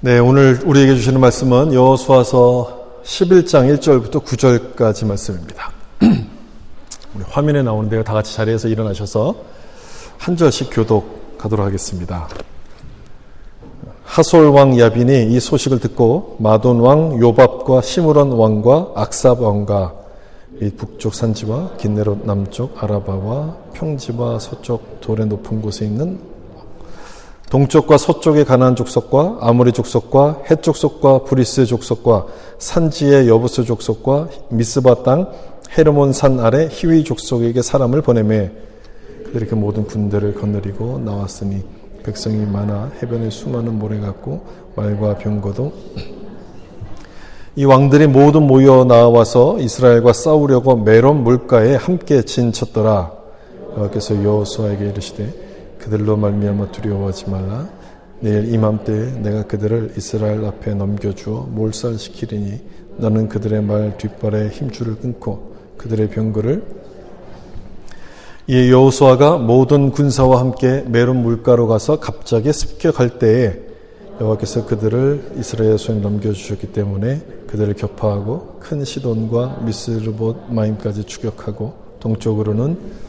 네, 오늘 우리에게 주시는 말씀은 여호수아서 11장 1절부터 9절까지 말씀입니다. 우리 화면에 나오는데요. 다 같이 자리에서 일어나셔서 한 절씩 교독하도록 하겠습니다. 하솔 왕 야빈이 이 소식을 듣고 마돈 왕 요밥과 시므론 왕과 악삽 왕과 및 북쪽 산지와 긴네롯 남쪽 아라바와 평지와 서쪽 돌의 높은 곳에 있는 동쪽과 서쪽의 가나안 족속과 아모리 족속과 헷 족속과 브리스 족속과 산지의 여부스 족속과 미스바 땅 헤르몬 산 아래 히위 족속에게 사람을 보내매 그들이 그 모든 군대를 거느리고 나왔으니 백성이 많아 해변에 수많은 모래 같고 말과 병거도 이 왕들이 모두 모여 나와서 이스라엘과 싸우려고 메론 물가에 함께 진쳤더라. 여호와께서 여호수아에게 이르시되 그들로 말미암아 두려워하지 말라. 내일 이맘때에 내가 그들을 이스라엘 앞에 넘겨주어 몰살시키리니 너는 그들의 말 뒷발에 힘줄을 끊고 그들의 병거를 이 여호수아가 모든 군사와 함께 메론 물가로 가서 갑자기 습격할 때에 여호와께서 그들을 이스라엘 손에 넘겨주셨기 때문에 그들을 격파하고 큰 시돈과 미스르봇 마임까지 추격하고 동쪽으로는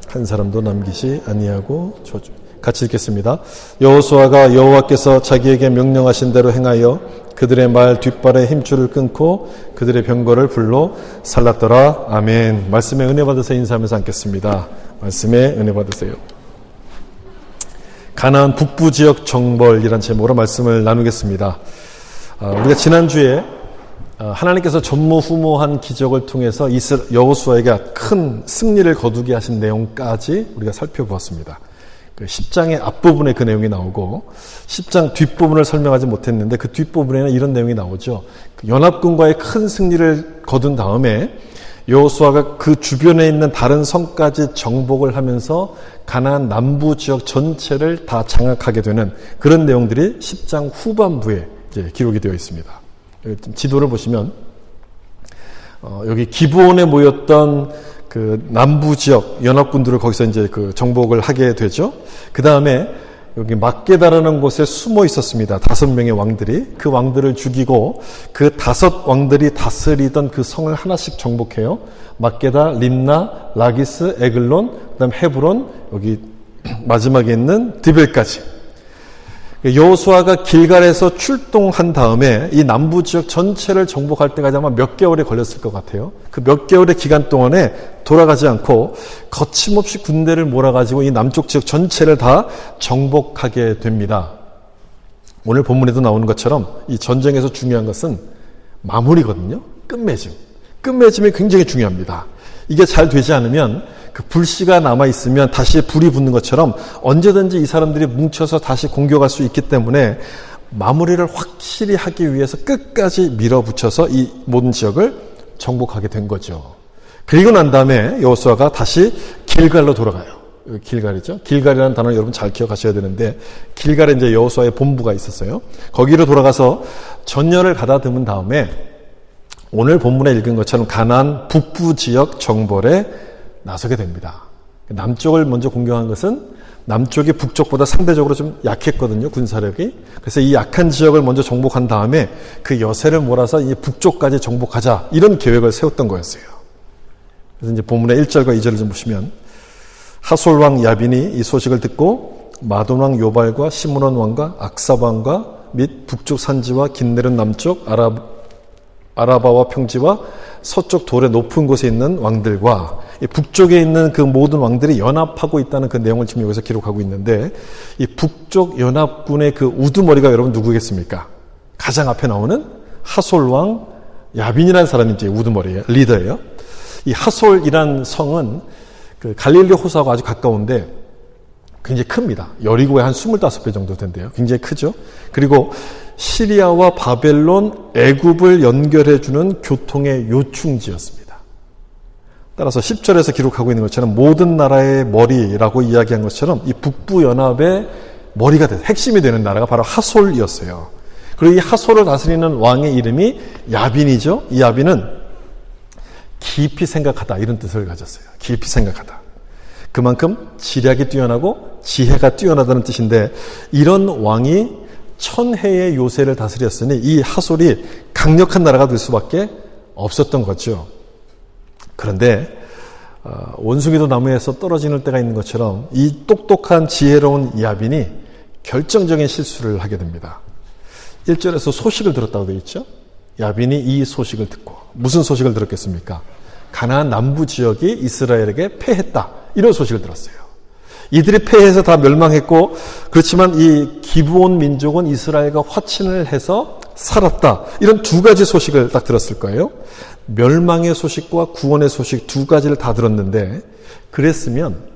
한 사람도 남기지 아니하고 같이 읽겠습니다. 여호수아가 여호와께서 자기에게 명령하신 대로 행하여 그들의 말 뒷발에 힘줄을 끊고 그들의 병거를 불로 살랐더라. 아멘. 말씀에 은혜 받으세요. 인사하면서 앉겠습니다. 말씀에 은혜 받으세요. 가나안 북부 지역 정벌이란 제목으로 말씀을 나누겠습니다. 우리가 지난주에 하나님께서 전무후무한 기적을 통해서 여호수아에게 큰 승리를 거두게 하신 내용까지 우리가 살펴보았습니다. 10장의 앞부분에 그 내용이 나오고 10장 뒷부분을 설명하지 못했는데 그 뒷부분에는 이런 내용이 나오죠. 연합군과의 큰 승리를 거둔 다음에 여호수아가 그 주변에 있는 다른 성까지 정복을 하면서 가나안 남부 지역 전체를 다 장악하게 되는 그런 내용들이 10장 후반부에 이제 기록이 되어 있습니다. 지도를 보시면 여기 기브온에 모였던 그 남부 지역 연합군들을 거기서 이제 그 정복을 하게 되죠. 그 다음에 여기 막게다라는 곳에 숨어 있었습니다. 5명의 왕들이 그 왕들을 죽이고 그 5 왕들이 다스리던 그 성을 하나씩 정복해요. 막게다, 림나, 라기스, 에글론, 그다음 헤브론, 여기 마지막에 있는 드벨까지. 여호수아가 길갈에서 출동한 다음에 이 남부 지역 전체를 정복할 때까지 아마 몇 개월이 걸렸을 것 같아요. 그 몇 개월의 기간 동안에 돌아가지 않고 거침없이 군대를 몰아가지고 이 남쪽 지역 전체를 다 정복하게 됩니다. 오늘 본문에도 나오는 것처럼 이 전쟁에서 중요한 것은 마무리거든요. 끝맺음. 끝맺음이 굉장히 중요합니다. 이게 잘 되지 않으면 그 불씨가 남아있으면 다시 불이 붙는 것처럼 언제든지 이 사람들이 뭉쳐서 다시 공격할 수 있기 때문에 마무리를 확실히 하기 위해서 끝까지 밀어붙여서 이 모든 지역을 정복하게 된 거죠. 그리고 난 다음에 여호수아가 다시 길갈로 돌아가요. 길갈이죠. 길갈이라는 단어를 여러분 잘 기억하셔야 되는데 길갈에 이제 여호수아의 본부가 있었어요. 거기로 돌아가서 전열을 가다듬은 다음에 오늘 본문에 읽은 것처럼 가나안 북부 지역 정벌에 나서게 됩니다. 남쪽을 먼저 공격한 것은 남쪽이 북쪽보다 상대적으로 좀 약했거든요. 군사력이. 그래서 이 약한 지역을 먼저 정복한 다음에 그 여세를 몰아서 이 북쪽까지 정복하자 이런 계획을 세웠던 거였어요. 그래서 이제 본문의 1절과 2절을 좀 보시면 하솔 왕 야빈이 이 소식을 듣고 마돈 왕 요발과 시므론 왕과 악삽 왕과 및 북쪽 산지와 긴네롯 남쪽 아라바와 평지와 서쪽 돌의 높은 곳에 있는 왕들과 북쪽에 있는 그 모든 왕들이 연합하고 있다는 그 내용을 지금 여기서 기록하고 있는데 이 북쪽 연합군의 그 우두머리가 여러분 누구겠습니까? 가장 앞에 나오는 하솔 왕 야빈이라는 사람이 이제 우두머리예요. 리더예요. 이 하솔이란 성은 그 갈릴리 호수하고 아주 가까운데 굉장히 큽니다. 여리고의 한 25배 정도 된대요. 굉장히 크죠. 그리고 시리아와 바벨론, 애굽을 연결해주는 교통의 요충지였습니다. 따라서 10절에서 기록하고 있는 것처럼 모든 나라의 머리라고 이야기한 것처럼 이 북부 연합의 머리가 돼서 핵심이 되는 나라가 바로 하솔이었어요. 그리고 이 하솔을 다스리는 왕의 이름이 야빈이죠. 이 야빈은 깊이 생각하다 이런 뜻을 가졌어요. 깊이 생각하다. 그만큼 지략이 뛰어나고 지혜가 뛰어나다는 뜻인데 이런 왕이 1000해의 요새를 다스렸으니 이 하솔이 강력한 나라가 될 수밖에 없었던 거죠. 그런데 원숭이도 나무에서 떨어지는 때가 있는 것처럼 이 똑똑한 지혜로운 야빈이 결정적인 실수를 하게 됩니다. 1절에서 소식을 들었다고 되어 있죠. 야빈이 이 소식을 듣고 무슨 소식을 들었겠습니까? 가나안 남부 지역이 이스라엘에게 패했다. 이런 소식을 들었어요. 이들이 패해서 다 멸망했고 그렇지만 이 기브온 민족은 이스라엘과 화친을 해서 살았다. 이런 두 가지 소식을 딱 들었을 거예요. 멸망의 소식과 구원의 소식 두 가지를 다 들었는데 그랬으면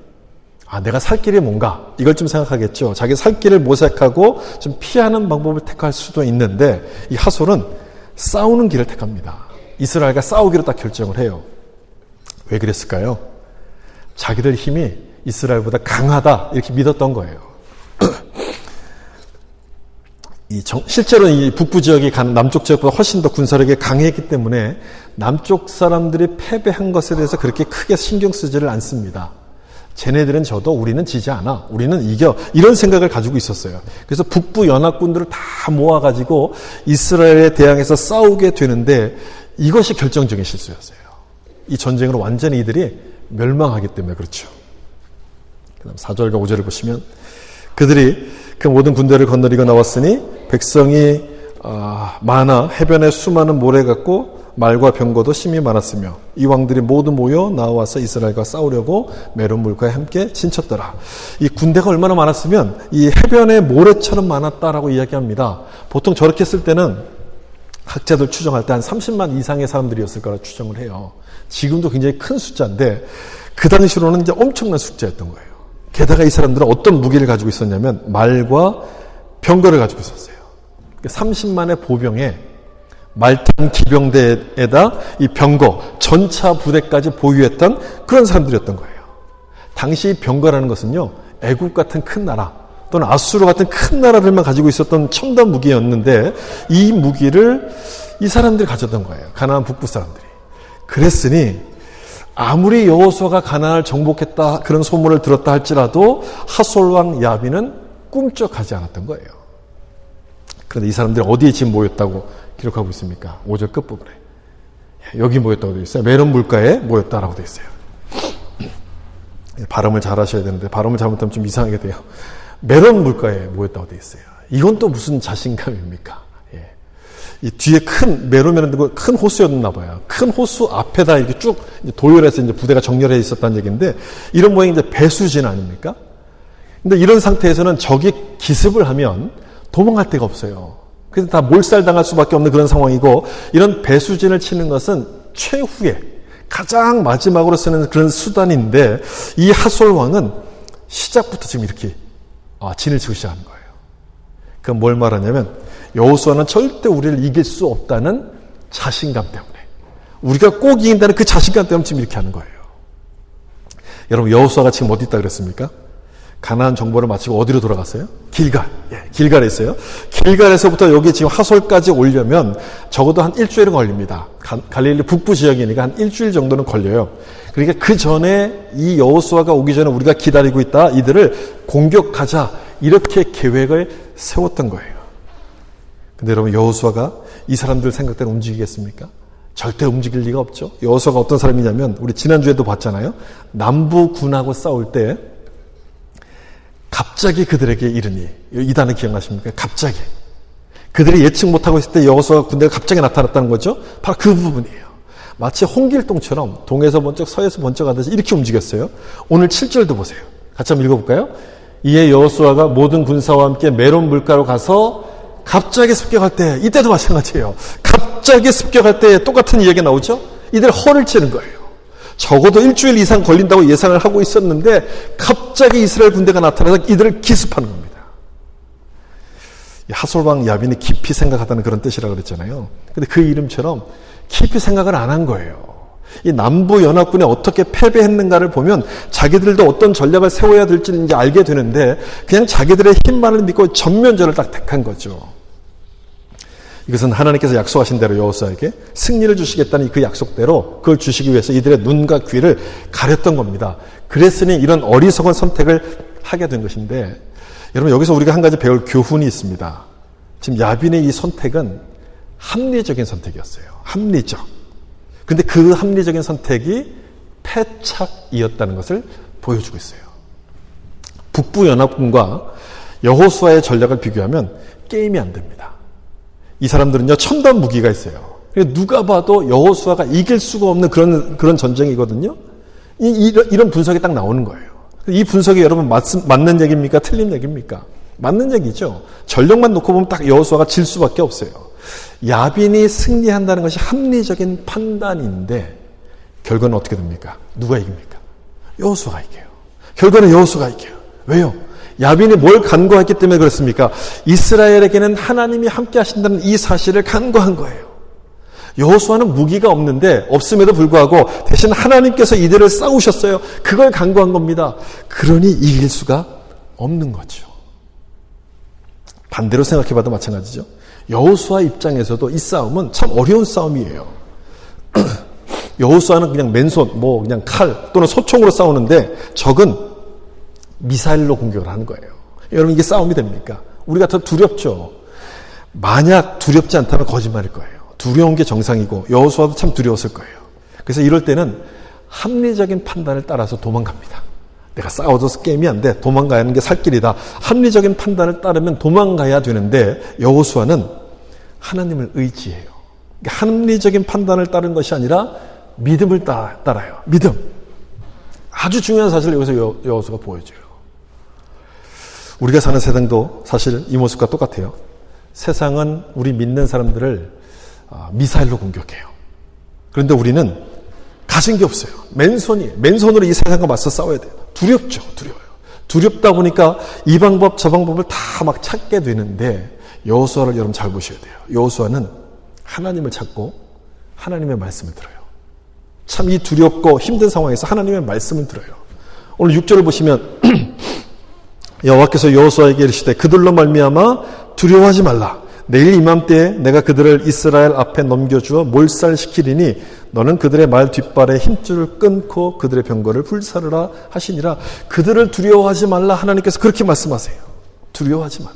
내가 살 길이 뭔가 이걸 좀 생각하겠죠. 자기 살 길을 모색하고 좀 피하는 방법을 택할 수도 있는데 이 하솔은 싸우는 길을 택합니다. 이스라엘과 싸우기로 딱 결정을 해요. 왜 그랬을까요? 자기들 힘이 이스라엘보다 강하다 이렇게 믿었던 거예요. 실제로 이 북부 지역이 남쪽 지역보다 훨씬 더 군사력이 강했기 때문에 남쪽 사람들이 패배한 것에 대해서 그렇게 크게 신경 쓰지를 않습니다. 쟤네들은 져도 우리는 지지 않아. 우리는 이겨. 이런 생각을 가지고 있었어요. 그래서 북부 연합군들을 다 모아가지고 이스라엘에 대항해서 싸우게 되는데 이것이 결정적인 실수였어요. 이 전쟁으로 완전히 이들이 멸망하기 때문에 그렇죠. 그 다음 4절과 5절을 보시면 그들이 그 모든 군대를 건너리고 나왔으니 백성이 많아 해변에 수많은 모래 같고 말과 병거도 심히 많았으며 이 왕들이 모두 모여 나와서 이스라엘과 싸우려고 메론 물가에 함께 진쳤더라. 이 군대가 얼마나 많았으면 이 해변에 모래처럼 많았다라고 이야기합니다. 보통 저렇게 쓸 때는 학자들 추정할 때 한 30만 이상의 사람들이었을 거라 추정을 해요. 지금도 굉장히 큰 숫자인데 그 당시로는 이제 엄청난 숫자였던 거예요. 게다가 이 사람들은 어떤 무기를 가지고 있었냐면 말과 병거를 가지고 있었어요. 30만의 보병에 말탄 기병대에다 이 병거, 전차 부대까지 보유했던 그런 사람들이었던 거예요. 당시 병거라는 것은요, 애국 같은 큰 나라 또는 아수르 같은 큰 나라들만 가지고 있었던 첨단 무기였는데 이 무기를 이 사람들이 가졌던 거예요. 가나안 북부 사람들이. 그랬으니 아무리 여호수아가 가나안을 정복했다 그런 소문을 들었다 할지라도 하솔 왕 야빈은 꿈쩍하지 않았던 거예요. 그런데 이 사람들이 어디에 지금 모였다고 기록하고 있습니까? 5절 끝부분에 여기 모였다고 되어 있어요. 메론 물가에 모였다라고 되어 있어요. 발음을 잘 하셔야 되는데 발음을 잘못하면 좀 이상하게 돼요. 메론 물가에 모였다고 되어 있어요. 이건 또 무슨 자신감입니까? 이 뒤에 큰 메론이라는 큰 호수였나 봐요. 큰 호수 앞에다 이렇게 쭉 도열해서 이제 부대가 정렬해 있었다는 얘기인데 이런 모양이 이제 배수진 아닙니까? 근데 이런 상태에서는 적이 기습을 하면 도망갈 데가 없어요. 그래서 다 몰살당할 수밖에 없는 그런 상황이고 이런 배수진을 치는 것은 최후에 가장 마지막으로 쓰는 그런 수단인데 이 하솔 왕은 시작부터 지금 이렇게 진을 치고 시작하는 거예요. 그건 뭘 말하냐면 여호수아는 절대 우리를 이길 수 없다는 자신감 때문에 우리가 꼭 이긴다는 그 자신감 때문에 지금 이렇게 하는 거예요. 여러분 여호수아가 지금 어디 있다 그랬습니까? 가나안 정보를 마치고 어디로 돌아갔어요? 길갈. 길갈에 있어요. 길갈에서부터 여기 지금 하솔까지 오려면 적어도 한 일주일은 걸립니다. 갈릴리 북부 지역이니까 한 일주일 정도는 걸려요. 그러니까 그 전에 이 여호수아가 오기 전에 우리가 기다리고 있다. 이들을 공격하자. 이렇게 계획을 세웠던 거예요. 근데 여러분 여호수아가 이 사람들 생각대로 움직이겠습니까? 절대 움직일 리가 없죠. 여호수아가 어떤 사람이냐면 우리 지난주에도 봤잖아요. 남부군하고 싸울 때 갑자기 그들에게 이르니 이 단어 기억나십니까? 갑자기 그들이 예측 못하고 있을 때 여호수아 군대가 갑자기 나타났다는 거죠. 바로 그 부분이에요. 마치 홍길동처럼 동에서 번쩍 서에서 번쩍 하듯이 이렇게 움직였어요. 오늘 7절도 보세요. 같이 한번 읽어볼까요? 이에 여호수아가 모든 군사와 함께 메론 물가로 가서 갑자기 습격할 때 이때도 마찬가지예요. 갑자기 습격할 때 똑같은 이야기가 나오죠. 이들 허를 찌는 거예요. 적어도 일주일 이상 걸린다고 예상을 하고 있었는데 갑자기 이스라엘 군대가 나타나서 이들을 기습하는 겁니다. 하솔 왕 야빈이 깊이 생각하다는 그런 뜻이라고 그랬잖아요. 근데 그 이름처럼 깊이 생각을 안 한 거예요. 이 남부 연합군이 어떻게 패배했는가를 보면 자기들도 어떤 전략을 세워야 될지는 이제 알게 되는데 그냥 자기들의 힘만을 믿고 전면전을 딱 택한 거죠. 이것은 하나님께서 약속하신 대로 여호수아에게 승리를 주시겠다는 그 약속대로 그걸 주시기 위해서 이들의 눈과 귀를 가렸던 겁니다. 그랬으니 이런 어리석은 선택을 하게 된 것인데 여러분 여기서 우리가 한 가지 배울 교훈이 있습니다. 지금 야빈의 이 선택은 합리적인 선택이었어요. 합리적. 그런데 그 합리적인 선택이 패착이었다는 것을 보여주고 있어요. 북부연합군과 여호수아의 전략을 비교하면 게임이 안 됩니다. 이 사람들은요, 첨단 무기가 있어요. 누가 봐도 여호수아가 이길 수가 없는 그런 전쟁이거든요. 이런 분석이 딱 나오는 거예요. 이 분석이 여러분 맞는 얘기입니까? 틀린 얘기입니까? 맞는 얘기죠. 전력만 놓고 보면 딱 여호수아가 질 수밖에 없어요. 야빈이 승리한다는 것이 합리적인 판단인데 결과는 어떻게 됩니까? 누가 이깁니까? 여호수아가 이겨요. 결과는 여호수아가 이겨요. 왜요? 야빈이 뭘 간과했기 때문에 그렇습니까? 이스라엘에게는 하나님이 함께 하신다는 이 사실을 간과한 거예요. 여호수아는 무기가 없음에도 불구하고 대신 하나님께서 이들을 싸우셨어요. 그걸 간과한 겁니다. 그러니 이길 수가 없는 거죠. 반대로 생각해봐도 마찬가지죠. 여호수아 입장에서도 이 싸움은 참 어려운 싸움이에요. 여호수아는 그냥 맨손, 그냥 칼 또는 소총으로 싸우는데 적은 미사일로 공격을 하는 거예요. 여러분, 이게 싸움이 됩니까? 우리가 더 두렵죠. 만약 두렵지 않다면 거짓말일 거예요. 두려운 게 정상이고 여호수아도 참 두려웠을 거예요. 그래서 이럴 때는 합리적인 판단을 따라서 도망갑니다. 내가 싸워도 게임이 안 돼. 도망가야 하는 게 살 길이다. 합리적인 판단을 따르면 도망가야 되는데 여호수아는 하나님을 의지해요. 그러니까 합리적인 판단을 따른 것이 아니라 믿음을 따라요. 믿음. 아주 중요한 사실을 여기서 여호수아가 보여줘요. 우리가 사는 세상도 사실 이 모습과 똑같아요. 세상은 우리 믿는 사람들을 미사일로 공격해요. 그런데 우리는 가진 게 없어요. 맨손으로 이 세상과 맞서 싸워야 돼요. 두렵죠. 두려워요. 두렵다 보니까 이 방법 저 방법을 다 막 찾게 되는데 여호수아를 여러분 잘 보셔야 돼요. 여호수아는 하나님을 찾고 하나님의 말씀을 들어요. 참 이 두렵고 힘든 상황에서 하나님의 말씀을 들어요. 오늘 6절을 보시면 여호와께서 여호수아에게 이르시되 그들로 말미암아 두려워하지 말라. 내일 이맘때에 내가 그들을 이스라엘 앞에 넘겨주어 몰살시키리니 너는 그들의 말 뒷발에 힘줄을 끊고 그들의 병거를 불사르라 하시니라. 그들을 두려워하지 말라. 하나님께서 그렇게 말씀하세요. 두려워하지 말라.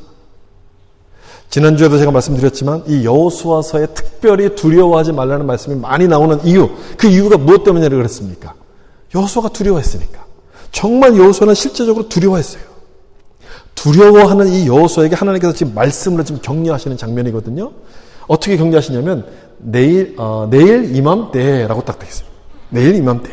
지난주에도 제가 말씀드렸지만 이 여호수아서에 특별히 두려워하지 말라는 말씀이 많이 나오는 이유, 그 이유가 무엇 때문이라고 그랬습니까? 여호수아가 두려워했으니까. 정말 여호수아는 실제적으로 두려워했어요. 두려워하는 이 여호수아에게 하나님께서 지금 말씀으로 지금 격려하시는 장면이거든요. 어떻게 격려하시냐면 내일 이맘때라고 딱 되어 있어요. 내일 이맘때.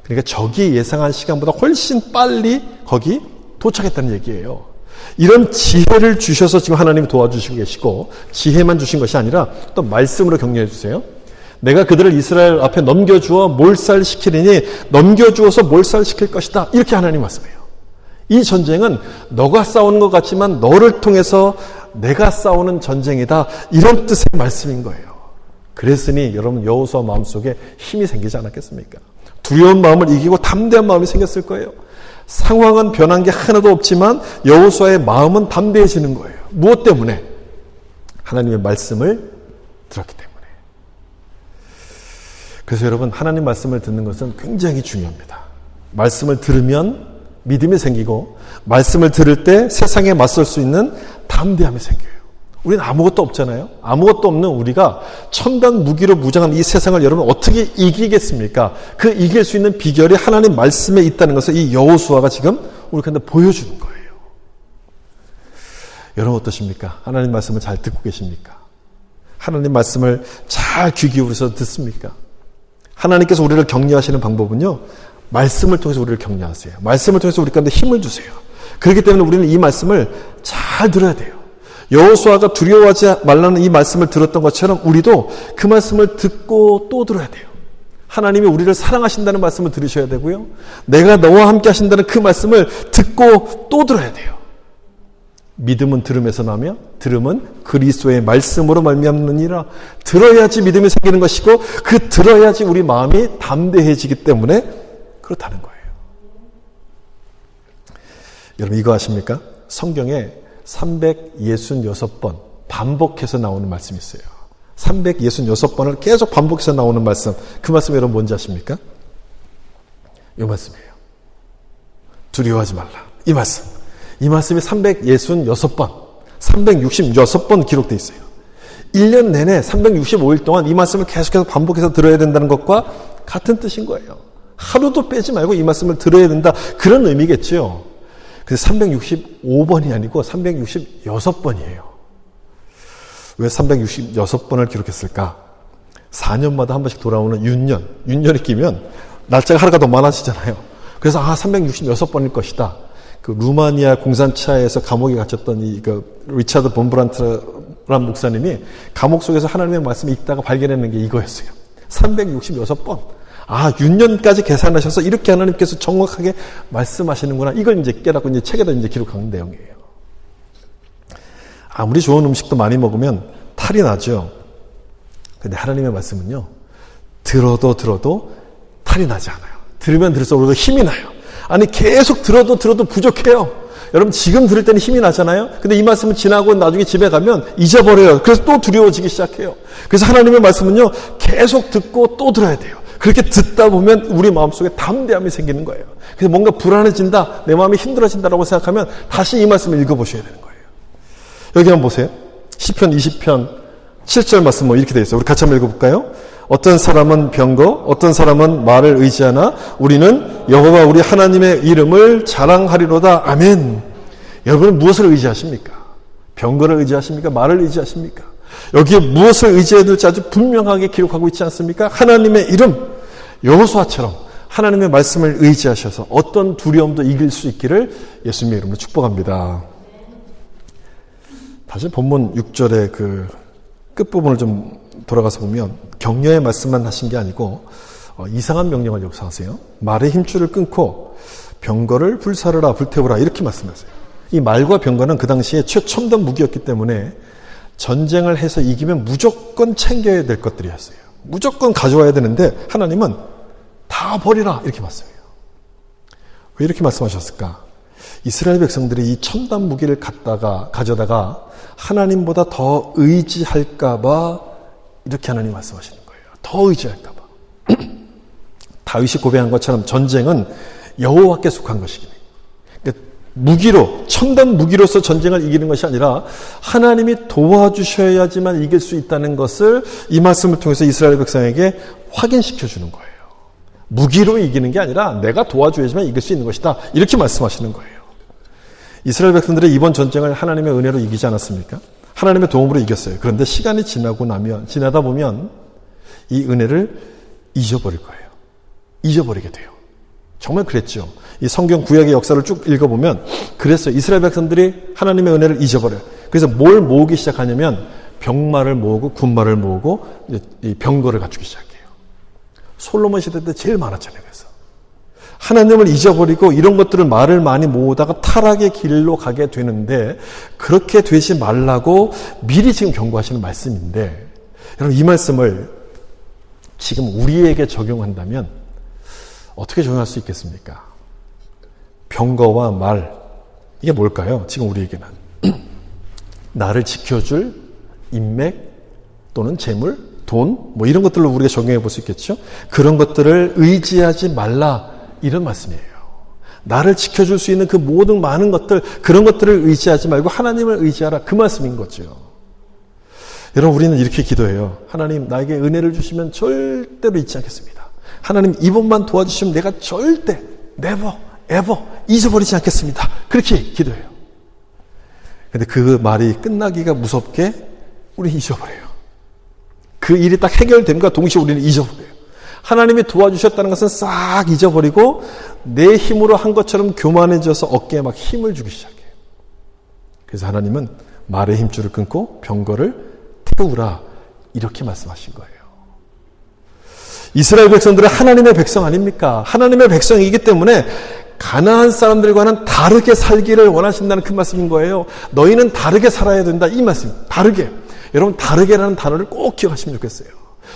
그러니까 적이 예상한 시간보다 훨씬 빨리 거기 도착했다는 얘기예요. 이런 지혜를 주셔서 지금 하나님이 도와주시고 계시고 지혜만 주신 것이 아니라 또 말씀으로 격려해 주세요. 내가 그들을 이스라엘 앞에 넘겨주어 몰살시키리니 넘겨주어서 몰살시킬 것이다. 이렇게 하나님 말씀해요. 이 전쟁은 너가 싸우는 것 같지만 너를 통해서 내가 싸우는 전쟁이다. 이런 뜻의 말씀인 거예요. 그랬으니 여러분 여호수아 마음속에 힘이 생기지 않았겠습니까? 두려운 마음을 이기고 담대한 마음이 생겼을 거예요. 상황은 변한 게 하나도 없지만 여호수아의 마음은 담대해지는 거예요. 무엇 때문에? 하나님의 말씀을 들었기 때문에. 그래서 여러분 하나님 말씀을 듣는 것은 굉장히 중요합니다. 말씀을 들으면 믿음이 생기고 말씀을 들을 때 세상에 맞설 수 있는 담대함이 생겨요. 우리는 아무것도 없잖아요. 아무것도 없는 우리가 첨단 무기로 무장한 이 세상을 여러분 어떻게 이기겠습니까? 그 이길 수 있는 비결이 하나님 말씀에 있다는 것을 이 여호수아가 지금 우리한테 보여주는 거예요. 여러분 어떠십니까? 하나님 말씀을 잘 듣고 계십니까? 하나님 말씀을 잘 귀 기울여서 듣습니까? 하나님께서 우리를 격려하시는 방법은요. 말씀을 통해서 우리를 격려하세요. 말씀을 통해서 우리 가운데 힘을 주세요. 그렇기 때문에 우리는 이 말씀을 잘 들어야 돼요. 여호수아가 두려워하지 말라는 이 말씀을 들었던 것처럼 우리도 그 말씀을 듣고 또 들어야 돼요. 하나님이 우리를 사랑하신다는 말씀을 들으셔야 되고요. 내가 너와 함께 하신다는 그 말씀을 듣고 또 들어야 돼요. 믿음은 들음에서 나며 들음은 그리스도의 말씀으로 말미암느니라. 들어야지 믿음이 생기는 것이고 그 들어야지 우리 마음이 담대해지기 때문에 그렇다는 거예요. 여러분 이거 아십니까? 성경에 366번 반복해서 나오는 말씀이 있어요. 366번을 계속 반복해서 나오는 말씀. 그 말씀 여러분 뭔지 아십니까? 이 말씀이에요. 두려워하지 말라. 이 말씀. 이 말씀이 366번, 366번 기록되어 있어요. 1년 내내 365일 동안 이 말씀을 계속해서 반복해서 들어야 된다는 것과 같은 뜻인 거예요. 하루도 빼지 말고 이 말씀을 들어야 된다. 그런 의미겠죠. 그래서 365번이 아니고 366번이에요. 왜 366번을 기록했을까? 4년마다 한 번씩 돌아오는 윤년이 끼면 날짜가 하루가 더 많아지잖아요. 그래서 366번일 것이다. 그 루마니아 공산차에서 감옥에 갇혔던 리차드 본브란트라는 목사님이 감옥 속에서 하나님의 말씀을 읽다가 발견했는 게 이거였어요. 366번. 윤년까지 계산하셔서 이렇게 하나님께서 정확하게 말씀하시는구나. 이걸 이제 깨닫고 이제 책에다 이제 기록한 내용이에요. 아무리 좋은 음식도 많이 먹으면 탈이 나죠. 근데 하나님의 말씀은요, 들어도 탈이 나지 않아요. 들으면 들을수록 우리가 힘이 나요. 아니, 계속 들어도 부족해요. 여러분, 지금 들을 때는 힘이 나잖아요. 근데 이 말씀은 지나고 나중에 집에 가면 잊어버려요. 그래서 또 두려워지기 시작해요. 그래서 하나님의 말씀은요, 계속 듣고 또 들어야 돼요. 그렇게 듣다 보면 우리 마음속에 담대함이 생기는 거예요. 그래서 뭔가 불안해진다, 내 마음이 힘들어진다라고 생각하면 다시 이 말씀을 읽어보셔야 되는 거예요. 여기 한번 보세요. 시편 20편 7절 말씀 이렇게 되어 있어요. 우리 같이 한번 읽어볼까요? 어떤 사람은 병거, 어떤 사람은 말을 의지하나 우리는 여호와 우리 하나님의 이름을 자랑하리로다. 아멘. 여러분은 무엇을 의지하십니까? 병거를 의지하십니까? 말을 의지하십니까? 여기에 무엇을 의지해야 될지 아주 분명하게 기록하고 있지 않습니까? 하나님의 이름, 여호수아처럼 하나님의 말씀을 의지하셔서 어떤 두려움도 이길 수 있기를 예수님의 이름으로 축복합니다. 다시 본문 6절의 그 끝부분을 좀 돌아가서 보면 격려의 말씀만 하신 게 아니고 이상한 명령을 여기서 하세요. 말의 힘줄을 끊고 병거를 불사르라, 불태우라 이렇게 말씀하세요. 이 말과 병거는 그 당시에 최첨단 무기였기 때문에 전쟁을 해서 이기면 무조건 챙겨야 될 것들이었어요. 무조건 가져와야 되는데 하나님은 다 버리라 이렇게 말씀해요. 왜 이렇게 말씀하셨을까? 이스라엘 백성들이 이 첨단 무기를 가져다가 하나님보다 더 의지할까 봐 이렇게 하나님 말씀하시는 거예요. 더 의지할까 봐. 다윗이 고백한 것처럼 전쟁은 여호와께 속한 것이기 때문에 그러니까 무기로, 첨단 무기로서 전쟁을 이기는 것이 아니라 하나님이 도와주셔야지만 이길 수 있다는 것을 이 말씀을 통해서 이스라엘 백성에게 확인시켜 주는 거예요. 무기로 이기는 게 아니라 내가 도와줘야지만 이길 수 있는 것이다. 이렇게 말씀하시는 거예요. 이스라엘 백성들의 이번 전쟁을 하나님의 은혜로 이기지 않았습니까? 하나님의 도움으로 이겼어요. 그런데 시간이 지나다 보면 이 은혜를 잊어버릴 거예요. 잊어버리게 돼요. 정말 그랬죠. 이 성경 구약의 역사를 쭉 읽어보면 그랬어요. 이스라엘 백성들이 하나님의 은혜를 잊어버려요. 그래서 뭘 모으기 시작하냐면 병마를 모으고 군마를 모으고 이 병거를 갖추기 시작해요. 솔로몬 시대 때 제일 많았잖아요. 그래서 하나님을 잊어버리고 이런 것들을 말을 많이 모으다가 타락의 길로 가게 되는데 그렇게 되지 말라고 미리 지금 경고하시는 말씀인데 여러분 이 말씀을 지금 우리에게 적용한다면 어떻게 적용할 수 있겠습니까? 병거와 말 이게 뭘까요? 지금 우리에게는 나를 지켜줄 인맥 또는 재물, 돈 뭐 이런 것들로 우리가 적용해 볼 수 있겠죠? 그런 것들을 의지하지 말라 이런 말씀이에요. 나를 지켜줄 수 있는 그 모든 많은 것들 그런 것들을 의지하지 말고 하나님을 의지하라 그 말씀인 거죠. 여러분 우리는 이렇게 기도해요. 하나님 나에게 은혜를 주시면 절대로 잊지 않겠습니다. 하나님 이번만 도와주시면 내가 절대 never ever 잊어버리지 않겠습니다. 그렇게 기도해요. 근데 그 말이 끝나기가 무섭게 우리는 잊어버려요. 그 일이 딱 해결됨과 동시에 우리는 잊어버려요. 하나님이 도와주셨다는 것은 싹 잊어버리고 내 힘으로 한 것처럼 교만해져서 어깨에 막 힘을 주기 시작해요. 그래서 하나님은 말의 힘줄을 끊고 병거를 태우라 이렇게 말씀하신 거예요. 이스라엘 백성들은 하나님의 백성 아닙니까? 하나님의 백성이기 때문에 가나안 사람들과는 다르게 살기를 원하신다는 그 말씀인 거예요. 너희는 다르게 살아야 된다 이 말씀. 다르게. 여러분 다르게라는 단어를 꼭 기억하시면 좋겠어요.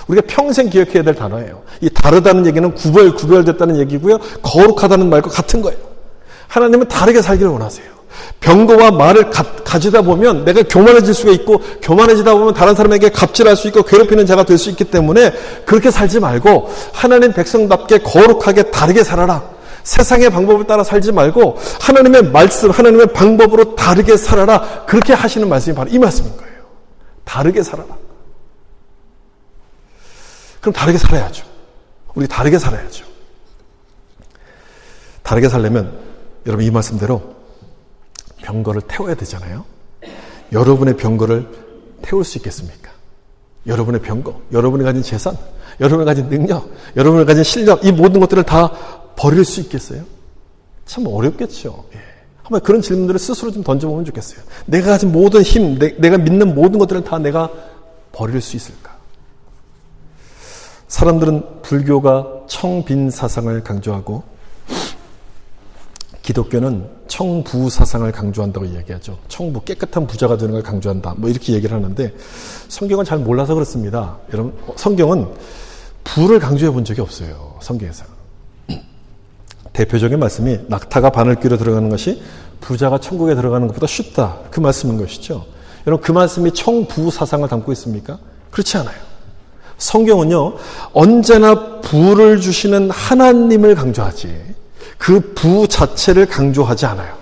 우리가 평생 기억해야 될 단어예요. 이 다르다는 얘기는 구별됐다는 얘기고요. 거룩하다는 말과 같은 거예요. 하나님은 다르게 살기를 원하세요. 병거와 말을 가지다 보면 내가 교만해질 수가 있고 교만해지다 보면 다른 사람에게 갑질할 수 있고 괴롭히는 자가 될 수 있기 때문에 그렇게 살지 말고 하나님 백성답게 거룩하게 다르게 살아라. 세상의 방법을 따라 살지 말고 하나님의 말씀, 하나님의 방법으로 다르게 살아라. 그렇게 하시는 말씀이 바로 이 말씀인 거예요. 다르게 살아라. 그럼 다르게 살아야죠. 우리 다르게 살아야죠. 다르게 살려면 여러분 이 말씀대로 병거를 태워야 되잖아요. 여러분의 병거를 태울 수 있겠습니까? 여러분의 병거, 여러분이 가진 재산, 여러분이 가진 능력, 여러분이 가진 실력, 이 모든 것들을 다 버릴 수 있겠어요? 참 어렵겠죠. 예. 한번 그런 질문들을 스스로 좀 던져보면 좋겠어요. 내가 가진 모든 힘, 내가 믿는 모든 것들을 다 내가 버릴 수 있을까? 사람들은 불교가 청빈 사상을 강조하고 기독교는 청부 사상을 강조한다고 이야기하죠. 청부, 깨끗한 부자가 되는 걸 강조한다. 뭐 이렇게 얘기를 하는데 성경은 잘 몰라서 그렇습니다. 여러분, 성경은 부를 강조해 본 적이 없어요. 성경에서. 대표적인 말씀이 낙타가 바늘귀로 들어가는 것이 부자가 천국에 들어가는 것보다 쉽다. 그 말씀인 것이죠. 여러분, 그 말씀이 청부 사상을 담고 있습니까? 그렇지 않아요. 성경은요, 언제나 부를 주시는 하나님을 강조하지 그 부 자체를 강조하지 않아요.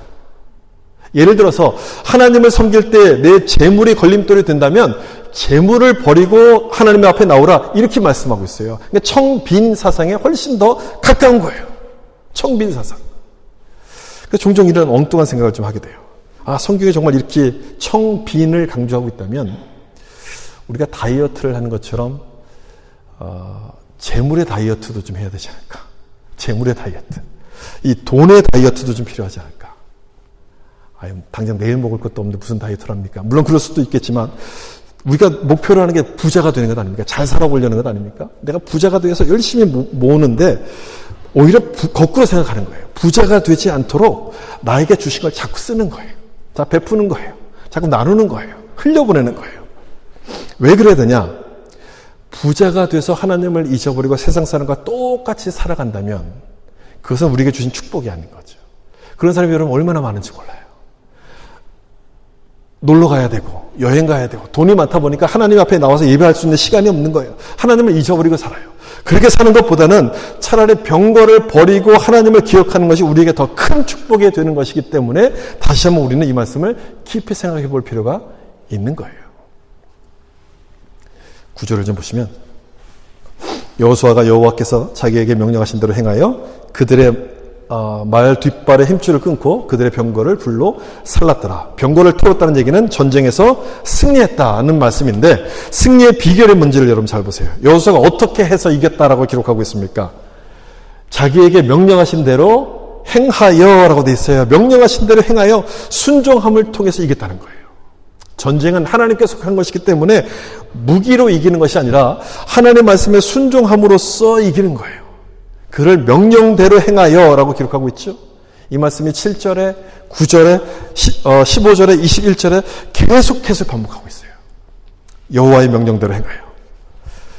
예를 들어서 하나님을 섬길 때 내 재물이 걸림돌이 된다면 재물을 버리고 하나님 앞에 나오라 이렇게 말씀하고 있어요. 그러니까 청빈 사상에 훨씬 더 가까운 거예요. 청빈 사상. 종종 이런 엉뚱한 생각을 좀 하게 돼요. 아, 성경에 정말 이렇게 청빈을 강조하고 있다면 우리가 다이어트를 하는 것처럼 재물의 다이어트도 좀 해야 되지 않을까. 재물의 다이어트. 이 돈의 다이어트도 좀 필요하지 않을까. 아유, 당장 내일 먹을 것도 없는데 무슨 다이어트를 합니까? 물론 그럴 수도 있겠지만 우리가 목표로 하는 게 부자가 되는 것 아닙니까? 잘 살아보려는 것 아닙니까? 내가 부자가 돼서 열심히 모으는데 오히려 거꾸로 생각하는 거예요. 부자가 되지 않도록 나에게 주신 걸 자꾸 쓰는 거예요. 자, 베푸는 거예요. 자꾸 나누는 거예요. 흘려보내는 거예요. 왜 그래야 되냐? 부자가 돼서 하나님을 잊어버리고 세상 사람과 똑같이 살아간다면 그것은 우리에게 주신 축복이 아닌 거죠. 그런 사람이 여러분 얼마나 많은지 몰라요. 놀러 가야 되고 여행 가야 되고 돈이 많다 보니까 하나님 앞에 나와서 예배할 수 있는 시간이 없는 거예요. 하나님을 잊어버리고 살아요. 그렇게 사는 것보다는 차라리 병거를 버리고 하나님을 기억하는 것이 우리에게 더 큰 축복이 되는 것이기 때문에 다시 한번 우리는 이 말씀을 깊이 생각해 볼 필요가 있는 거예요. 구절을 좀 보시면 여호수아가 여호와께서 자기에게 명령하신 대로 행하여 그들의 말 뒷발의 힘줄을 끊고 그들의 병거를 불로 살랐더라. 병거를 태웠다는 얘기는 전쟁에서 승리했다는 말씀인데 승리의 비결의 문제를 여러분 잘 보세요. 여호수아가 어떻게 해서 이겼다라고 기록하고 있습니까? 자기에게 명령하신 대로 행하여라고 돼 있어요. 명령하신 대로 행하여 순종함을 통해서 이겼다는 거예요. 전쟁은 하나님께서 한 것이기 때문에 무기로 이기는 것이 아니라 하나님의 말씀에 순종함으로써 이기는 거예요. 그를 명령대로 행하여 라고 기록하고 있죠. 이 말씀이 7절에 9절에 15절에 21절에 계속해서 반복하고 있어요. 여호와의 명령대로 행하여.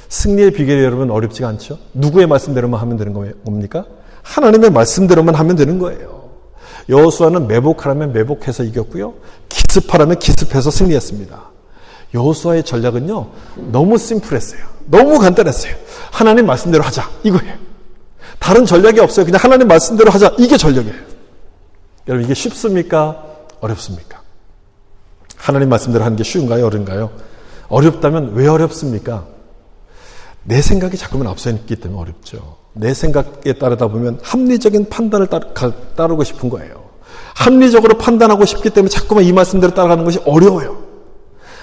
승리의 비결이 여러분 어렵지가 않죠. 누구의 말씀대로만 하면 되는 겁니까? 하나님의 말씀대로만 하면 되는 거예요. 여호수아는 매복하라면 매복해서 이겼고요. 기습하라면 기습해서 승리했습니다. 여호수아의 전략은요. 너무 심플했어요. 너무 간단했어요. 하나님 말씀대로 하자. 이거예요. 다른 전략이 없어요. 그냥 하나님 말씀대로 하자. 이게 전략이에요. 여러분 이게 쉽습니까? 어렵습니까? 하나님 말씀대로 하는 게 쉬운가요? 어려운가요? 어렵다면 왜 어렵습니까? 내 생각이 자꾸만 앞서 있기 때문에 어렵죠. 내 생각에 따르다 보면 합리적인 판단을 따르고 싶은 거예요. 합리적으로 판단하고 싶기 때문에 자꾸만 이 말씀대로 따라가는 것이 어려워요.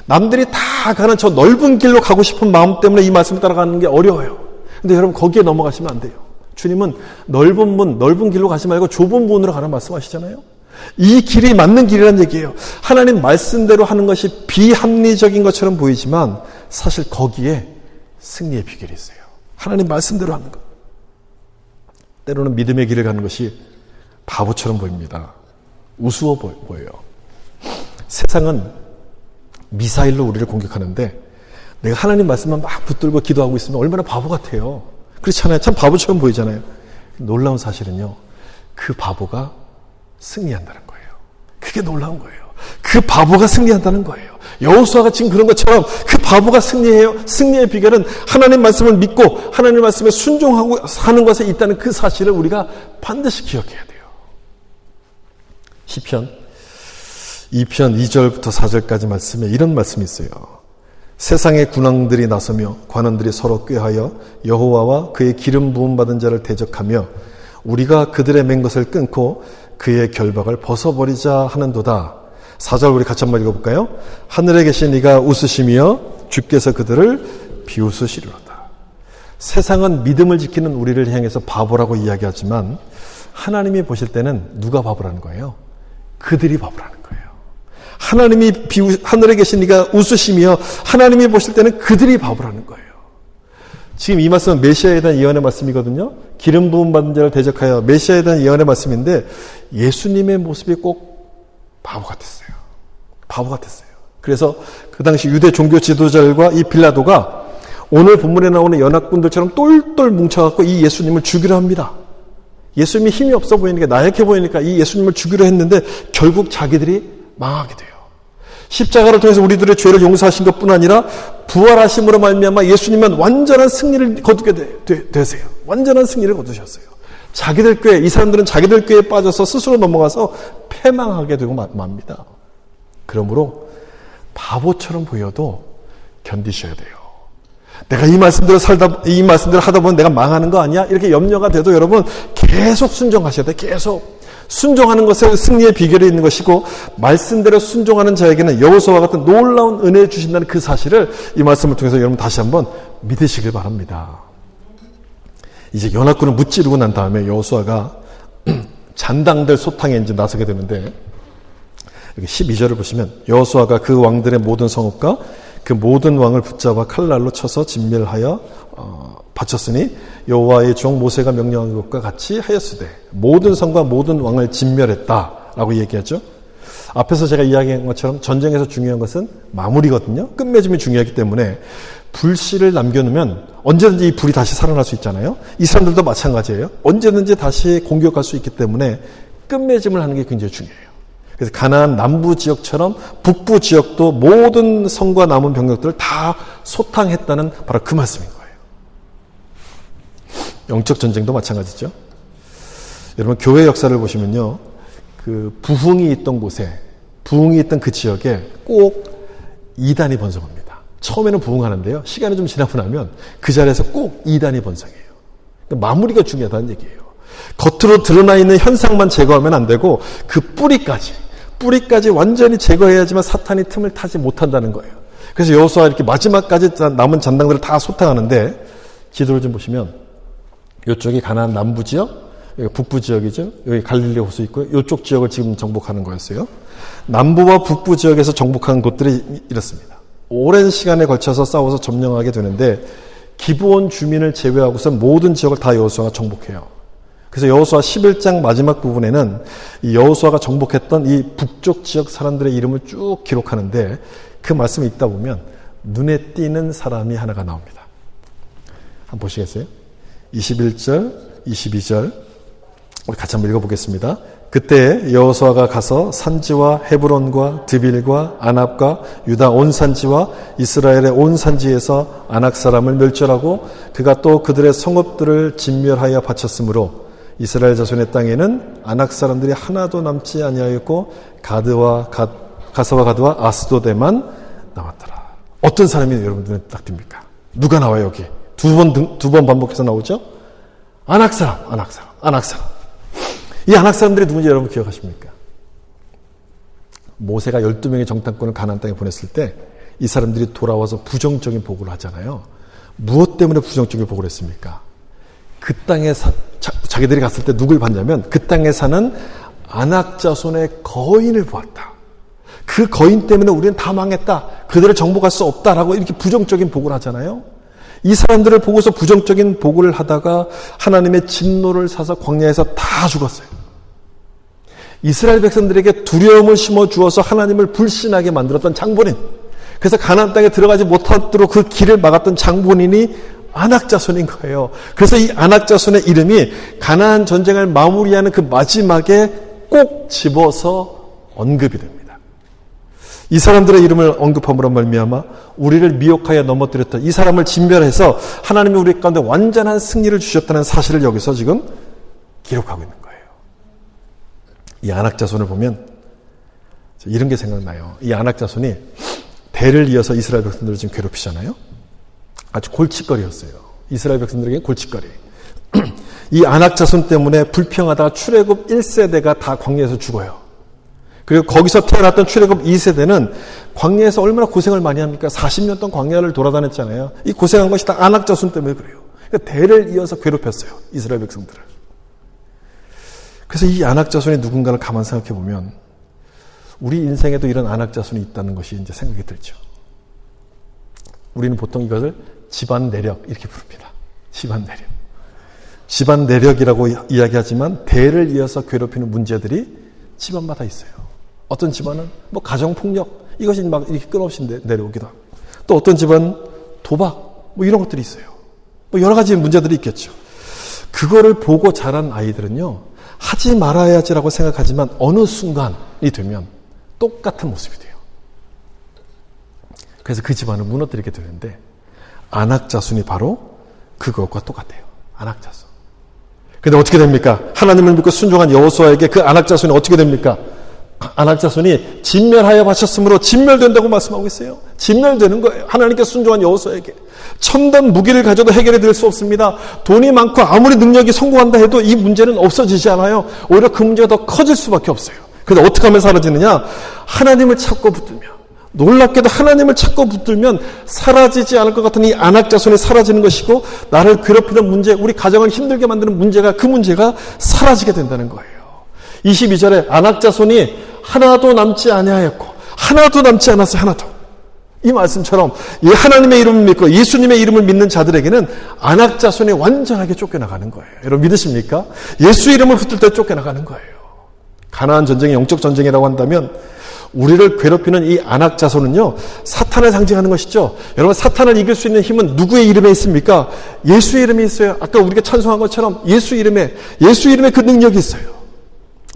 남들이 다 가는 저 넓은 길로 가고 싶은 마음 때문에 이 말씀을 따라가는 게 어려워요. 근데 여러분 거기에 넘어가시면 안 돼요. 주님은 넓은 문, 넓은 길로 가지 말고 좁은 문으로 가라 말씀하시잖아요. 이 길이 맞는 길이라는 얘기예요. 하나님 말씀대로 하는 것이 비합리적인 것처럼 보이지만 사실 거기에 승리의 비결이 있어요. 하나님 말씀대로 하는 것. 때로는 믿음의 길을 가는 것이 바보처럼 보입니다. 우스워 보여요. 세상은 미사일로 우리를 공격하는데 내가 하나님 말씀만 막 붙들고 기도하고 있으면 얼마나 바보 같아요. 그렇잖아요. 참 바보처럼 보이잖아요. 놀라운 사실은요. 그 바보가 승리한다는 거예요. 그게 놀라운 거예요. 그 바보가 승리한다는 거예요. 여호수아가 지금 그런 것처럼 그 바보가 승리해요. 승리의 비결은 하나님 말씀을 믿고 하나님 말씀에 순종하고 사는 것에 있다는 그 사실을 우리가 반드시 기억해야 돼요. 시편 2편 2절부터 4절까지 말씀에 이런 말씀이 있어요. 세상의 군왕들이 나서며 관원들이 서로 꾀하여 여호와와 그의 기름 부음 받은 자를 대적하며 우리가 그들의 맹 것을 끊고 그의 결박을 벗어버리자 하는도다. 4절 우리 같이 한번 읽어볼까요? 하늘에 계신 이가 웃으시며 주께서 그들을 비웃으시리로다. 세상은 믿음을 지키는 우리를 향해서 바보라고 이야기하지만 하나님이 보실 때는 누가 바보라는 거예요? 그들이 바보라는 거예요. 하늘에 계신 이가 웃으시며 하나님이 보실 때는 그들이 바보라는 거예요. 지금 이 말씀은 메시아에 대한 예언의 말씀이거든요. 기름 부음 받은 자를 대적하여 메시아에 대한 예언의 말씀인데 예수님의 모습이 꼭 바보 같았어요. 바보 같았어요. 그래서 그 당시 유대 종교 지도자들과 이 빌라도가 오늘 본문에 나오는 연합군들처럼 똘똘 뭉쳐갖고 이 예수님을 죽이려 합니다. 예수님이 힘이 없어 보이니까 나약해 보이니까 이 예수님을 죽이려 했는데 결국 자기들이 망하게 돼요. 십자가를 통해서 우리들의 죄를 용서하신 것뿐 아니라 부활하심으로 말미암아 예수님은 완전한 승리를 거두게 되세요. 완전한 승리를 거두셨어요. 자기들 꾀, 이 사람들은 자기들 꾀에 빠져서 스스로 넘어가서 패망하게 되고 맙니다. 그러므로 바보처럼 보여도 견디셔야 돼요. 내가 이 말씀대로 하다 보면 내가 망하는 거 아니야? 이렇게 염려가 돼도 여러분 계속 순종하셔야 돼요. 계속. 순종하는 것에 승리의 비결이 있는 것이고 말씀대로 순종하는 자에게는 여호수아와 같은 놀라운 은혜를 주신다는 그 사실을 이 말씀을 통해서 여러분 다시 한번 믿으시길 바랍니다. 이제 연합군을 무찌르고 난 다음에 여호수아가 잔당들 소탕에 이제 나서게 되는데 여기 12절을 보시면 여호수아가 그 왕들의 모든 성읍과 그 모든 왕을 붙잡아 칼날로 쳐서 진멸하여 바쳤으니 여호와의 종 모세가 명령한 것과 같이 하였으되 모든 성과 모든 왕을 진멸했다라고 얘기하죠. 앞에서 제가 이야기한 것처럼 전쟁에서 중요한 것은 마무리거든요. 끝맺음이 중요하기 때문에 불씨를 남겨놓으면 언제든지 이 불이 다시 살아날 수 있잖아요. 이 사람들도 마찬가지예요. 언제든지 다시 공격할 수 있기 때문에 끝맺음을 하는 게 굉장히 중요해요. 그래서 가나안 남부 지역처럼 북부 지역도 모든 성과 남은 병력들을 다 소탕했다는 바로 그 말씀인 거예요. 영적 전쟁도 마찬가지죠. 여러분 교회 역사를 보시면요, 그 부흥이 있던 곳에, 부흥이 있던 그 지역에 꼭 이단이 번성합니다. 처음에는 부흥하는데요, 시간이 좀 지나고 나면 그 자리에서 꼭 이단이 번성해요. 그러니까 마무리가 중요하다는 얘기예요. 겉으로 드러나 있는 현상만 제거하면 안 되고 그 뿌리까지 완전히 제거해야지만 사탄이 틈을 타지 못한다는 거예요. 그래서 여호수아 이렇게 마지막까지 남은 잔당들을 다 소탕하는데 지도를 좀 보시면 이쪽이 가나안 남부 지역, 여기 북부 지역이죠. 여기 갈릴리 호수 있고요. 이쪽 지역을 지금 정복하는 거였어요. 남부와 북부 지역에서 정복한 곳들이 이렇습니다. 오랜 시간에 걸쳐서 싸워서 점령하게 되는데 기브온 주민을 제외하고서 모든 지역을 다 여호수아가 정복해요. 그래서 여호수아 11장 마지막 부분에는 이 여호수아가 정복했던 이 북쪽 지역 사람들의 이름을 쭉 기록하는데 그 말씀을 읽다 보면 눈에 띄는 사람이 하나가 나옵니다. 한번 보시겠어요? 21절, 22절 우리 같이 한번 읽어보겠습니다. 그때 여호수아가 가서 산지와 헤브론과 드빌과 아납과 유다 온 산지와 이스라엘의 온 산지에서 아낙 사람을 멸절하고 그가 또 그들의 성읍들을 진멸하여 바쳤으므로 이스라엘 자손의 땅에는 아낙 사람들이 하나도 남지 아니하였고 가스와 가드와 아스도데만 남았더라. 어떤 사람이 여러분 눈에 딱 띕니까? 누가 나와요 여기? 두 번 반복해서 나오죠? 아낙 사람. 이 아낙 사람들이 누군지 여러분 기억하십니까? 모세가 12명의 정탐꾼을 가나안 땅에 보냈을 때 이 사람들이 돌아와서 부정적인 보고를 하잖아요. 무엇 때문에 부정적인 보고를 했습니까? 그 땅에 자기들이 갔을 때 누굴 봤냐면 그 땅에 사는 아낙 자손의 거인을 보았다. 그 거인 때문에 우리는 다 망했다. 그들을 정복할 수 없다라고 이렇게 부정적인 보고를 하잖아요. 이 사람들을 보고서 부정적인 보고를 하다가 하나님의 진노를 사서 광야에서 다 죽었어요. 이스라엘 백성들에게 두려움을 심어 주어서 하나님을 불신하게 만들었던 장본인, 그래서 가나안 땅에 들어가지 못하도록 그 길을 막았던 장본인이 아낙 자손인 거예요. 그래서 이 아낙 자손의 이름이 가나안 전쟁을 마무리하는 그 마지막에 꼭 집어서 언급이 됩니다. 이 사람들의 이름을 언급함으로 말미암아 우리를 미혹하여 넘어뜨렸던 이 사람을 진멸해서 하나님이 우리 가운데 완전한 승리를 주셨다는 사실을 여기서 지금 기록하고 있는 거예요. 이 안악자손을 보면 이런 게 생각나요. 이 안악자손이 대를 이어서 이스라엘 백성들을 지금 괴롭히잖아요. 아주 골칫거리였어요. 이스라엘 백성들에게 골칫거리. 이 안악자손 때문에 불평하다가 출애굽 1세대가 다 광야에서 죽어요. 그리고 거기서 태어났던 출애굽 2세대는 광야에서 얼마나 고생을 많이 합니까? 40년 동안 광야를 돌아다녔잖아요. 이 고생한 것이 다 안악자손 때문에 그래요. 그러니까 대를 이어서 괴롭혔어요. 이스라엘 백성들을. 그래서 이 안악자손이 누군가를 가만 생각해 보면 우리 인생에도 이런 안악자손이 있다는 것이 이제 생각이 들죠. 우리는 보통 이것을 집안 내력 이렇게 부릅니다. 집안 내력. 집안 내력이라고 이야기하지만 대를 이어서 괴롭히는 문제들이 집안마다 있어요. 어떤 집안은 뭐 가정폭력 이것이 막 이렇게 끊임없이 내려오기도 하고 또 어떤 집안은 도박 뭐 이런 것들이 있어요. 뭐 여러 가지 문제들이 있겠죠. 그거를 보고 자란 아이들은요. 하지 말아야지라고 생각하지만 어느 순간이 되면 똑같은 모습이 돼요. 그래서 그 집안을 무너뜨리게 되는데 안악자손이 바로 그것과 똑같아요. 안악자손. 근데 어떻게 됩니까? 하나님을 믿고 순종한 여호수아에게 그 안악자손이 어떻게 됩니까? 안악자손이 진멸하여 바쳤으므로 진멸된다고 말씀하고 있어요. 진멸되는 거예요. 하나님께 순종한 여호수아에게. 첨단 무기를 가져도 해결해 드릴 수 없습니다. 돈이 많고 아무리 능력이 성공한다 해도 이 문제는 없어지지 않아요. 오히려 그 문제가 더 커질 수밖에 없어요. 그래서 어떻게 하면 사라지느냐? 하나님을 찾고 붙들면, 놀랍게도 하나님을 찾고 붙들면 사라지지 않을 것 같은 이 안악자손이 사라지는 것이고 나를 괴롭히는 문제, 우리 가정을 힘들게 만드는 문제가 그 문제가 사라지게 된다는 거예요. 22절에 안악자손이 하나도 남지 아니하였고 하나도 남지 않았어요. 하나도. 이 말씀처럼 이 하나님의 이름을 믿고 예수님의 이름을 믿는 자들에게는 안악자손이 완전하게 쫓겨나가는 거예요. 여러분 믿으십니까? 예수 이름을 붙들 때 쫓겨나가는 거예요. 가나안 전쟁이 영적 전쟁이라고 한다면 우리를 괴롭히는 이 안악자손은요 사탄을 상징하는 것이죠. 여러분 사탄을 이길 수 있는 힘은 누구의 이름에 있습니까? 예수의 이름에 있어요. 아까 우리가 찬송한 것처럼 예수 이름에 그 능력이 있어요.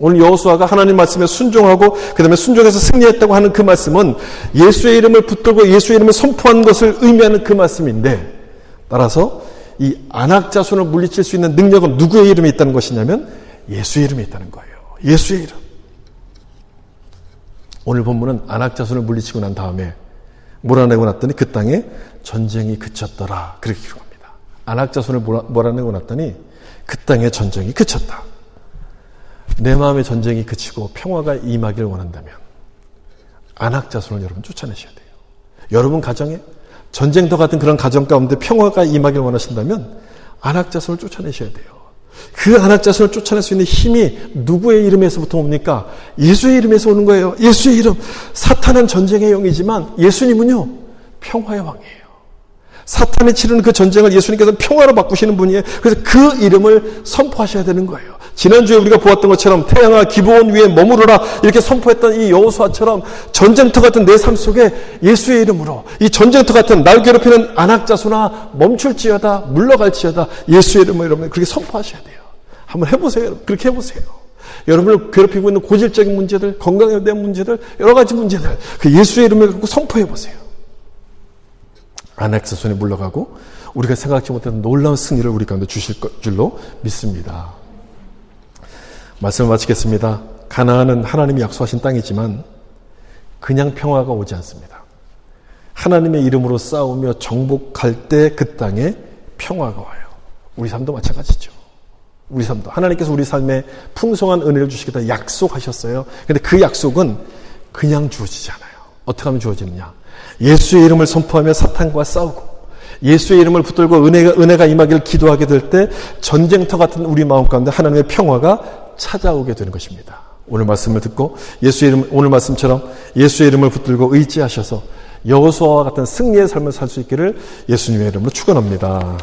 오늘 여호수아가 하나님 말씀에 순종하고 그 다음에 순종해서 승리했다고 하는 그 말씀은 예수의 이름을 붙들고 예수의 이름을 선포한 것을 의미하는 그 말씀인데 따라서 이 안악자손을 물리칠 수 있는 능력은 누구의 이름에 있다는 것이냐면 예수의 이름에 있다는 거예요. 예수의 이름. 오늘 본문은 안악자손을 물리치고 난 다음에 몰아내고 났더니 그 땅에 전쟁이 그쳤더라. 그렇게 기록합니다. 안악자손을 몰아내고 났더니 그 땅에 전쟁이 그쳤다. 내 마음의 전쟁이 그치고 평화가 임하기를 원한다면 안악자손을 여러분 쫓아내셔야 돼요. 여러분 가정에 전쟁터 같은 그런 가정 가운데 평화가 임하기를 원하신다면 안악자손을 쫓아내셔야 돼요. 그 안악자손을 쫓아낼 수 있는 힘이 누구의 이름에서부터 옵니까? 예수의 이름에서 오는 거예요. 예수의 이름. 사탄은 전쟁의 영이지만 예수님은요 평화의 왕이에요. 사탄이 치르는 그 전쟁을 예수님께서 평화로 바꾸시는 분이에요. 그래서 그 이름을 선포하셔야 되는 거예요. 지난주에 우리가 보았던 것처럼 태양아 기브온 위에 머무르라 이렇게 선포했던 이 여호수아처럼 전쟁터 같은 내 삶 속에 예수의 이름으로 이 전쟁터 같은 날 괴롭히는 안악자손아 멈출지어다 물러갈지어다 예수의 이름으로 여러분 그렇게 선포하셔야 돼요. 한번 해보세요. 여러분. 그렇게 해보세요. 여러분을 괴롭히고 있는 고질적인 문제들, 건강에 대한 문제들, 여러 가지 문제들 그 예수의 이름을 갖고 선포해보세요. 안악자손이 물러가고 우리가 생각하지 못했던 놀라운 승리를 우리 가운데 주실 줄로 믿습니다. 말씀을 마치겠습니다. 가나안은 하나님이 약속하신 땅이지만 그냥 평화가 오지 않습니다. 하나님의 이름으로 싸우며 정복할 때 그 땅에 평화가 와요. 우리 삶도 마찬가지죠. 우리 삶도 하나님께서 우리 삶에 풍성한 은혜를 주시겠다 약속하셨어요. 그런데 그 약속은 그냥 주어지지 않아요. 어떻게 하면 주어지느냐? 예수의 이름을 선포하며 사탄과 싸우고 예수의 이름을 붙들고 은혜가 임하기를 기도하게 될 때 전쟁터 같은 우리 마음 가운데 하나님의 평화가 찾아오게 되는 것입니다. 오늘 말씀을 듣고 오늘 말씀처럼 예수의 이름을 붙들고 의지하셔서 여호수아와 같은 승리의 삶을 살 수 있기를 예수님의 이름으로 축원합니다.